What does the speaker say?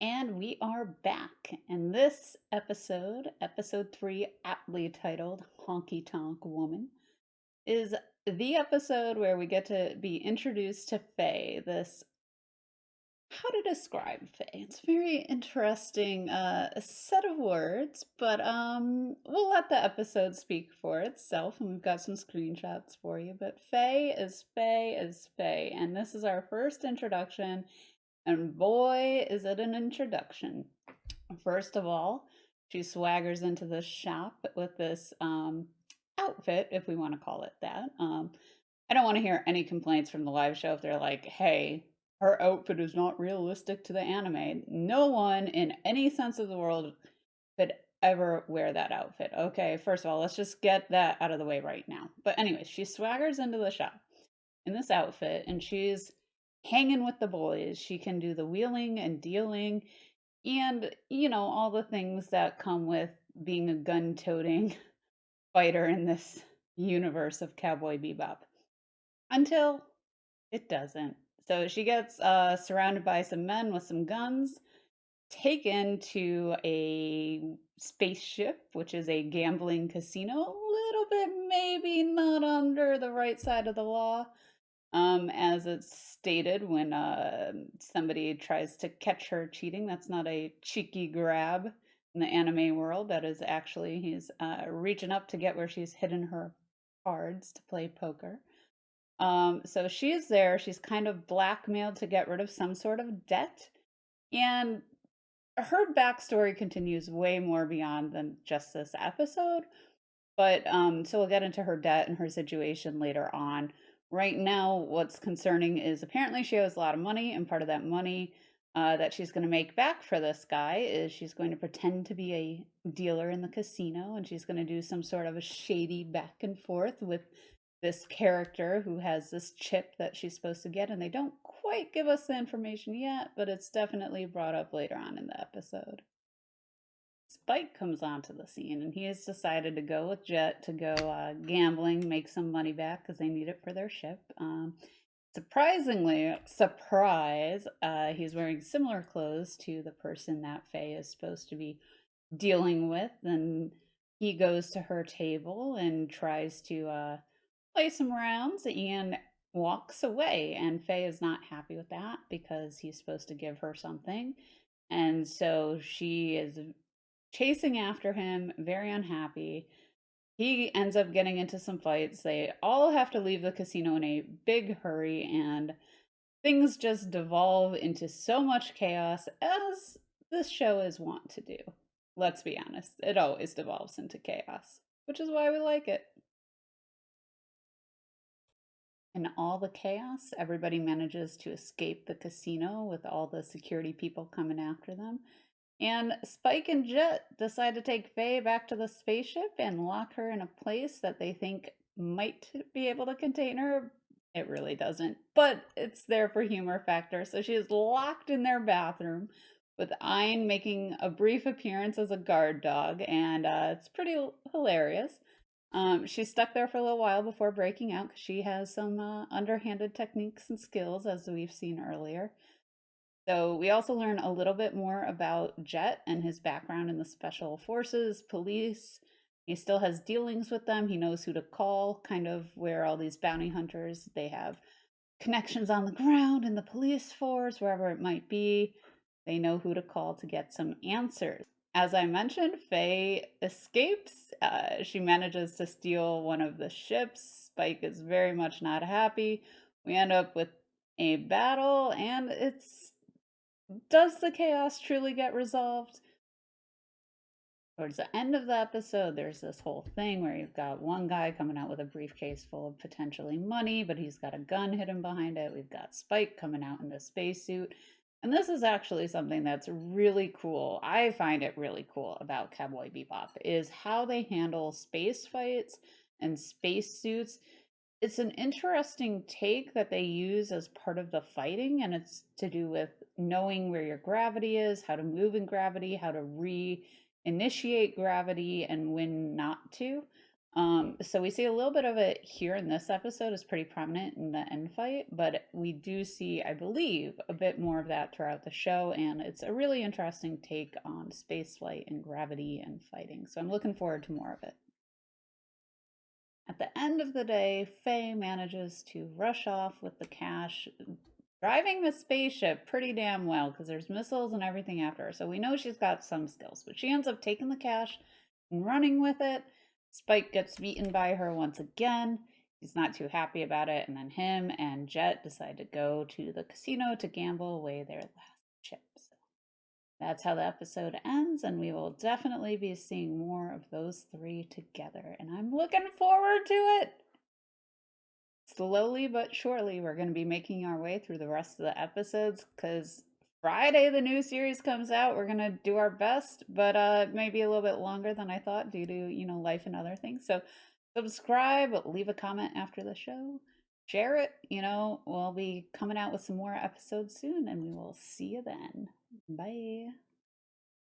And we are back. And this episode, episode 3, aptly titled Honky Tonk Woman, is the episode where we get to be introduced to Faye, this how to describe Faye. It's very interesting set of words, but we'll let the episode speak for itself, and we've got some screenshots for you. But Faye is Faye is Faye, and this is our first introduction, and boy, is it an introduction. First of all, she swaggers into the shop with this outfit, if we want to call it that. I don't want to hear any complaints from the live show if they're like, hey, her outfit is not realistic to the anime. No one in any sense of the world could ever wear that outfit. Okay, first of all, let's just get that out of the way right now. But, anyways, she swaggers into the shop in this outfit and she's hanging with the boys. She can do the wheeling and dealing and, all the things that come with being a gun toting fighter in this universe of Cowboy Bebop. Until it doesn't. So she gets surrounded by some men with some guns, taken to a spaceship, which is a gambling casino. A little bit maybe not under the right side of the law, as it's stated when somebody tries to catch her cheating. That's not a cheeky grab in the anime world. That is actually he's reaching up to get where she's hidden her cards to play poker. So she's there. She's kind of blackmailed to get rid of some sort of debt. And her backstory continues way more beyond than just this episode. But so we'll get into her debt and her situation later on. Right now, what's concerning is apparently she owes a lot of money, and part of that money that she's going to make back for this guy is she's going to pretend to be a dealer in the casino, and she's going to do some sort of a shady back and forth with this character who has this chip that she's supposed to get, and they don't quite give us the information yet, but it's definitely brought up later on in the episode. Spike comes onto the scene, and he has decided to go with Jet to go gambling, make some money back because they need it for their ship. Surprisingly, surprise, he's wearing similar clothes to the person that Faye is supposed to be dealing with, and he goes to her table and tries to play some rounds and walks away. And Faye is not happy with that because he's supposed to give her something. And so she is chasing after him, very unhappy. He ends up getting into some fights. They all have to leave the casino in a big hurry, and things just devolve into so much chaos as this show is wont to do. Let's be honest, it always devolves into chaos, which is why we like it. In all the chaos, everybody manages to escape the casino with all the security people coming after them. And Spike and Jet decide to take Faye back to the spaceship and lock her in a place that they think might be able to contain her. It really doesn't, but it's there for humor factor. So she is locked in their bathroom with Ein making a brief appearance as a guard dog, and it's pretty hilarious. She's stuck there for a little while before breaking out because she has some underhanded techniques and skills, as we've seen earlier. So we also learn a little bit more about Jet and his background in the special forces, police. He still has dealings with them. He knows who to call, kind of where all these bounty hunters, they have connections on the ground in the police force, wherever it might be. They know who to call to get some answers. As I mentioned, Faye escapes. She manages to steal one of the ships. Spike is very much not happy. We end up with a battle, and it's does the chaos truly get resolved? Towards the end of the episode, there's this whole thing where you've got one guy coming out with a briefcase full of potentially money, but he's got a gun hidden behind it. We've got Spike coming out in a spacesuit. And this is actually something that's really cool. I find it really cool about Cowboy Bebop is how they handle space fights and spacesuits. It's an interesting take that they use as part of the fighting, and it's to do with knowing where your gravity is, how to move in gravity, how to re initiate gravity, and when not to. So we see a little bit of it here in this episode is pretty prominent in the end fight, but we do see, I believe, a bit more of that throughout the show, and it's a really interesting take on spaceflight and gravity and fighting. So I'm looking forward to more of it. At the end of the day, Faye manages to rush off with the cash, driving the spaceship pretty damn well because there's missiles and everything after her. So we know she's got some skills, but she ends up taking the cash and running with it. Spike gets beaten by her once again. He's not too happy about it, and then him and Jet decide to go to the casino to gamble away their last chips. That's how the episode ends, and we will definitely be seeing more of those three together, and I'm looking forward to it. Slowly but surely, we're going to be making our way through the rest of the episodes because Friday the new series comes out. We're going to do our best, but maybe a little bit longer than I thought due to, life and other things. So subscribe, leave a comment after the show, share it. We'll be coming out with some more episodes soon, and we will see you then. Bye.